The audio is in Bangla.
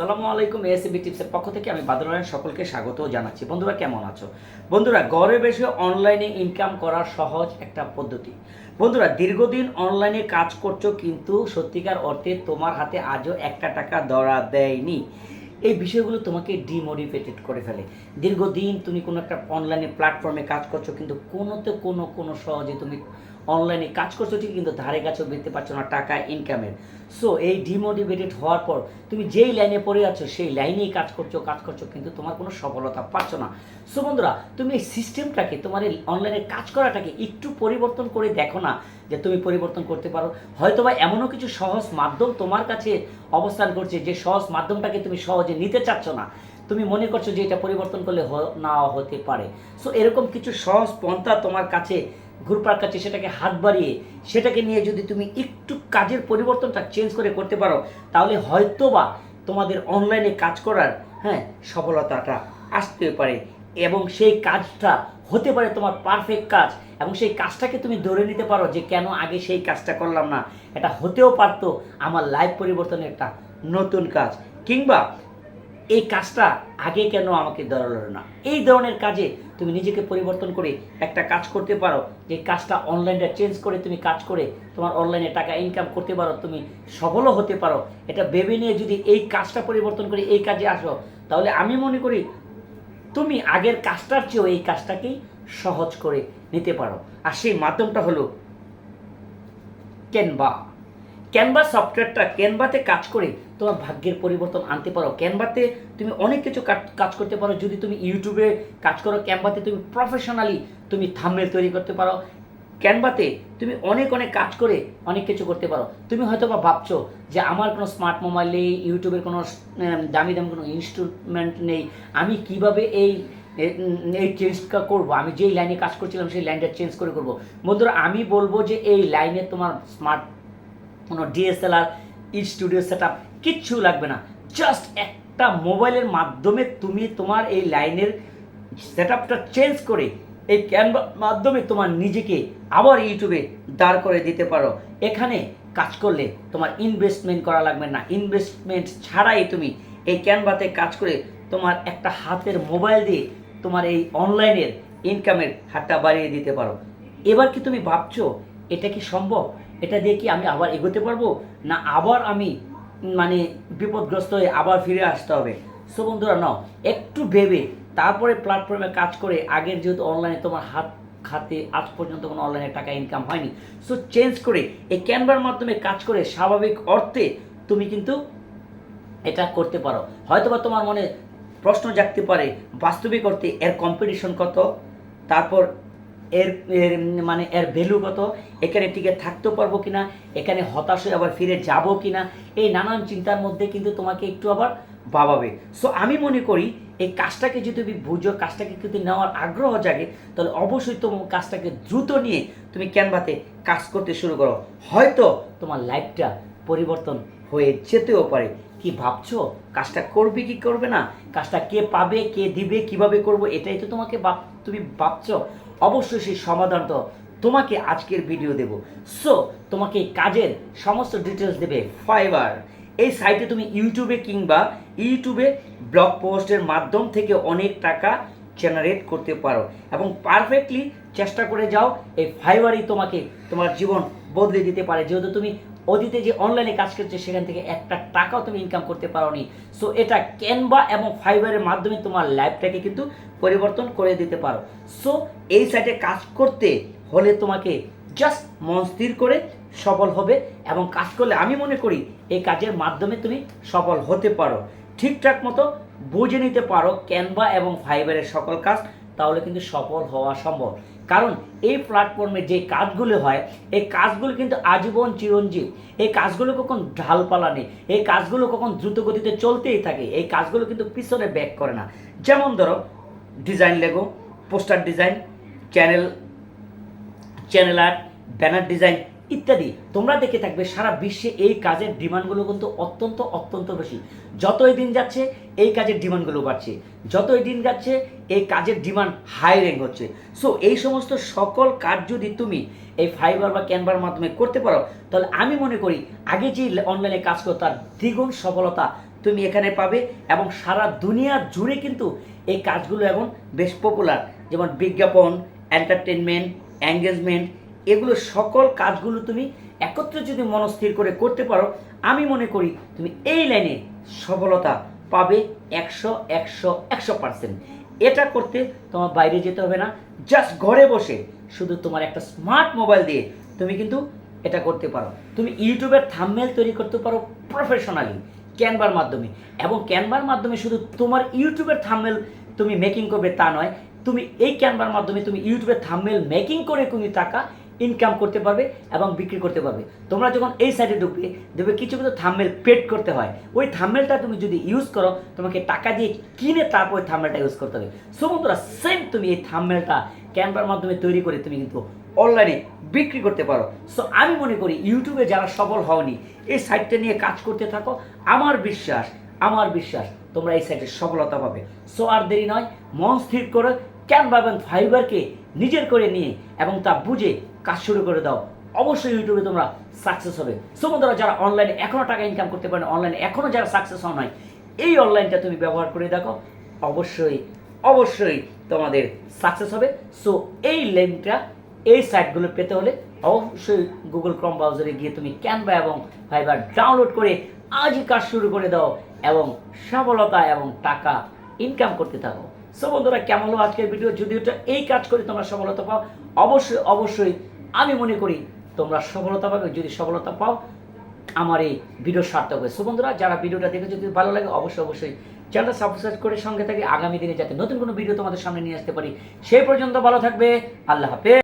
আসসালামু আলাইকুম। asmbtrips এর পক্ষ থেকে আমি বাদরায়ন সকলকে স্বাগত জানাচ্ছি। বন্ধুরা কেমন আছো? বন্ধুরা ঘরে বসে অনলাইনে ইনকাম করার সহজ একটা পদ্ধতি। বন্ধুরা দীর্ঘদিন অনলাইনে কাজ করছো কিন্তু সত্যিকার অর্থে তোমার হাতে আজও একটা টাকা ধরা দেয়নি। এই বিষয়গুলো তোমাকে ডিমোটিভেটেড করে ফেলে। দীর্ঘদিন তুমি কোনো একটা অনলাইনে প্ল্যাটফর্মে কাজ করছো কিন্তু কোনো সহজে তুমি অনলাইনে কাজ করছো ঠিক কিন্তু ধারে কাছেও বেরতে পারছো না টাকা ইনকামের। সো এই ডিমোটিভেটেড হওয়ার পর তুমি যেই লাইনে পড়ে আছো সেই লাইনেই কাজ করছো কিন্তু তোমার কোনো সফলতা পাচ্ছ না। সো বন্ধুরা তুমি এই সিস্টেমটাকে তোমার এই অনলাইনে কাজ করাটাকে একটু পরিবর্তন করে দেখো না যে তুমি পরিবর্তন করতে পারো। হয়তো বা এমনও কিছু সহজ মাধ্যম তোমার কাছে অবস্থান করছে যে সহজ মাধ্যমটাকে তুমি সহজে নিতে চাচ্ছ না, তুমি মনে করছো যে এটা পরিবর্তন করলে না হতে পারে। সো এরকম কিছু সহজ পন্থা তোমার কাছে ঘুরপাক কাছে সেটাকে হাত বাড়িয়ে সেটাকে নিয়ে যদি তুমি একটু কাজের পরিবর্তনটা চেঞ্জ করতে পারো তাহলে হয়তো বা তোমাদের অনলাইনে কাজ করার সফলতাটা আসতে পারে এবং সেই কাজটা হতে পারে তোমার পারফেক্ট কাজ এবং সেই কাজটাকে তুমি ধরে নিতে পারো যে কেন আগে সেই কাজটা করলাম না, এটা হতেও পারতো আমার লাইফ পরিবর্তনের একটা নতুন কাজ, কিংবা এই কাজটা আগে কেন আমাকে ধরা হলো না। এই ধরনের কাজে তুমি নিজেকে পরিবর্তন করে একটা কাজ করতে পারো, যে কাজটা অনলাইনটা চেঞ্জ করে তুমি কাজ করে তোমার অনলাইনে টাকা ইনকাম করতে পারো, তুমি সফলও হতে পারো। এটা ভেবে নিয়ে যদি এই কাজটা পরিবর্তন করে এই কাজে আসো তাহলে আমি মনে করি তুমি আগের কাজটার চেয়েও এই কাজটাকেই সহজ করে নিতে পারো। আর সেই মাধ্যমটা হলো ক্যানভা সফটওয়্যারটা। ক্যানভাতে কাজ করে তোমার ভাগ্যের পরিবর্তন আনতে পারো। ক্যানভাতে তুমি অনেক কিছু কাজ করতে পারো। যদি তুমি ইউটিউবে কাজ করো, ক্যানভাতে তুমি প্রফেশনালি তুমি থাম্বনেল তৈরি করতে পারো। ক্যানভাতে তুমি অনেক কাজ করে অনেক কিছু করতে পারো। তুমি হয়তো বা ভাবছো যে আমার কোনো স্মার্ট মোবাইল নেই, ইউটিউবের কোনো দামি কোনো ইনস্ট্রুমেন্ট নেই, আমি কিভাবে এই চেঞ্জটা করবো, আমি যেই লাইনে কাজ করছিলাম সেই লাইনটা চেঞ্জ করবো। বন্ধুরা আমি বলবো যে এই লাইনে তোমার স্মার্ট কোনো ডিএসএলআর স্টুডিও সেট আপ কিচ্ছু লাগবে না। জাস্ট একটা মোবাইলের মাধ্যমে তুমি তোমার এই লাইনের সেট আপটা চেঞ্জ করে এই ক্যানভার মাধ্যমে তোমার নিজেকে আবার ইউটিউবে দাঁড় করে দিতে পারো। এখানে কাজ করলে তোমার ইনভেস্টমেন্ট করা লাগবে না। ইনভেস্টমেন্ট ছাড়াই তুমি এই ক্যানভাতে কাজ করে তোমার একটা হাতের মোবাইল দিয়ে তোমার এই অনলাইনের ইনকামের হাতটা বাড়িয়ে দিতে পারো। এবার কি তুমি ভাবছো এটা কি সম্ভব? এটা দিয়ে কি আমি আবার এগোতে পারবো, না আবার আমি বিপদগ্রস্ত হয়ে আবার ফিরে আসতে হবে? সো বন্ধুরা নাও একটু ভেবে তারপরে প্ল্যাটফর্মে কাজ করে, আগের যেহেতু অনলাইনে তোমার খাতে আজ পর্যন্ত কোনো অনলাইনে টাকা ইনকাম হয়নি, সো চেঞ্জ করে এই ক্যানভার মাধ্যমে কাজ করে স্বাভাবিক অর্থে তুমি কিন্তু এটা করতে পারো। হয়তোবা তোমার মনে প্রশ্ন জাগতে পারে বাস্তবিক অর্থে এর কম্পিটিশন কত, তারপর এর এর ভ্যালু কত, এখানে টিকে থাকতে পারবো কিনা, এখানে হতাশ হয়ে আবার ফিরে যাব কিনা, এই নানান চিন্তার মধ্যে কিন্তু তোমাকে একটু আবার ভাবাবে। সো আমি মনে করি এই কাজটাকে যদি তুমি বুঝো, কাজটাকে যদি নেওয়ার আগ্রহ জাগে তাহলে অবশ্যই তোমার কাজটাকে দ্রুত নিয়ে তুমি ক্যানভাতে কাজ করতে শুরু করো। হয়তো তোমার লাইফটা পরিবর্তন হয়ে যেতেও পারে। কি ভাবছো কাজটা করবে কি করবে না, কাজটা কে পাবে কে দিবে কিভাবে করব, এটাই তো তুমি ভাবছো। অবশ্যই সেই সমাধান তো তোমাকে আজকের ভিডিও দেব। সো তোমাকে কাজের সমস্ত ডিটেলস দেবে ফাইবার। এই সাইটে তুমি ইউটিউবে ব্লগ পোস্টের মাধ্যম থেকে অনেক টাকা জেনারেট করতে পারো এবং পারফেক্টলি চেষ্টা করে যাও। এই ফাইবারই তোমাকে তোমার জীবন বদলে দিতে পারে। যেহেতু তুমি অতীতে যে অনলাইনে কাজ করছে সেখান থেকে একটা টাকাও তুমি ইনকাম করতে পারোনি, সো এটা ক্যানভা এবং ফাইবারের মাধ্যমে তোমার লাইফটাকে কিন্তু পরিবর্তন করে দিতে পারো। সো এই সাইটে কাজ করতে হলে তোমাকে জাস্ট মন স্থির করে সফল হবে এবং কাজ করলে আমি মনে করি এই কাজের মাধ্যমে তুমি সফল হতে পারো, ঠিকঠাক মতো বুঝে নিতে পারো ক্যানভা এবং ফাইবারের সকল কাজ, তাহলে কিন্তু সফল হওয়া সম্ভব। কারণ এই প্ল্যাটফর্মে যে কাজগুলো হয় এই কাজগুলো কিন্তু আজীবন চিরঞ্জীব। এই কাজগুলো কখন ঢালপালা নেই, এই কাজগুলো কখন দ্রুত গতিতে চলতেই থাকে, এই কাজগুলো কিন্তু পিছনে ব্যাক করে না। যেমন ধরো design Lego, poster design, channel art, banner design ইত্যাদি তোমরা দেখে থাকবে সারা বিশ্বে এই কাজের ডিমান্ডগুলো কিন্তু অত্যন্ত বেশি। যতই দিন যাচ্ছে এই কাজের ডিমান্ডগুলো বাড়ছে, যতই দিন যাচ্ছে এই কাজের ডিমান্ড হাই র্যাঙ্ক হচ্ছে। সো এই সমস্ত সকল কাজ যদি তুমি এই ফাইবার বা ক্যানভার মাধ্যমে করতে পারো তাহলে আমি মনে করি আগে যে অনলাইনে কাজ করো তার দ্বিগুণ সফলতা তুমি এখানে পাবে এবং সারা দুনিয়া জুড়ে কিন্তু এই কাজগুলো এখন বেশ পপুলার। যেমন বিজ্ঞাপন, এন্টারটেনমেন্ট, এঙ্গেজমেন্ট, এগুলো সকল কাজগুলো তুমি একত্রে যদি মনস্থির করে করতে পারো, আমি মনে করি তুমি এই লাইনে সফলতা পাবে 100%। এটা করতে তোমার বাইরে যেতে হবে না, জাস্ট ঘরে বসে শুধু তোমার একটা স্মার্ট মোবাইল দিয়ে তুমি কিন্তু এটা করতে পারো। তুমি ইউটিউবের থাম্বনেল তৈরি করতে পারো প্রফেশনালি ক্যানভার মাধ্যমে, এবং ক্যানভার মাধ্যমে শুধু তোমার ইউটিউবের থাম্বনেল তুমি মেকিং করবে তা নয়, তুমি এই ক্যানভার মাধ্যমে তুমি ইউটিউবের থাম্বনেল মেকিং করে তুমি টাকা ইনকাম করতে পারবে এবং বিক্রি করতে পারবে। তোমরা যখন এই সাইটে ঢুকবে দেখবে কিছু কিছু থাম্বনেল পেড করতে হয়, ওই থাম্বনেলটা তুমি যদি ইউজ করো তোমাকে টাকা দিয়ে কিনে তারপর ওই থাম্বনেলটা ইউজ করতে হবে। সো বন্ধুরা, সেম তুমি এই থাম্বনেলটা ক্যানভার মাধ্যমে তৈরি করে তুমি কিন্তু অনলাইনে বিক্রি করতে পারো। সো আমি মনে করি ইউটিউবে যারা সফল হওনি এই সাইটটা নিয়ে কাজ করতে থাকো, আমার বিশ্বাস তোমরা এই সাইটে সফলতা পাবে। সো আর দেরি নয়, মন স্থির করে ক্যানভা এবং ফাইবারকে নিজের করে নিয়ে এবং তা বুঝে কাজ শুরু করে দাও, অবশ্যই ইউটিউবে তোমরা সাকসেস হবে। সো বন্ধুরা, যারা অনলাইনে এখনও টাকা ইনকাম করতে পারেন, অনলাইনে এখনও যারা সাকসেস হন নাই, এই অনলাইনটা তুমি ব্যবহার করে দেখো, অবশ্যই তোমাদের সাকসেস হবে। সো এই লিঙ্কটা, এই সাইটগুলো পেতে হলে অবশ্যই গুগল ক্রোম ব্রাউজারে গিয়ে তুমি ক্যানভা এবং ফাইবার ডাউনলোড করে আজই কাজ শুরু করে দাও এবং সফলতা এবং টাকা ইনকাম করতে থাকো। সো বন্ধুরা, কেমন হলো আজকের ভিডিও? যদি ওটা এই কাজ করে তোমরা সফলতা পাও, অবশ্যই আমি মনে করি তোমরা সফলতা পাবে। যদি সফলতা পাও, আমার এই ভিডিও সার্থক হবে। সো বন্ধুরা, যারা ভিডিওটা দেখে যদি ভালো লাগে অবশ্যই চ্যানেলটা সাবস্ক্রাইব করে সঙ্গে থাকি, আগামী দিনে যাতে নতুন কোনো ভিডিও তোমাদের সামনে নিয়ে আসতে পারি। সেই পর্যন্ত ভালো থাকবে, আল্লাহ হাফেজ।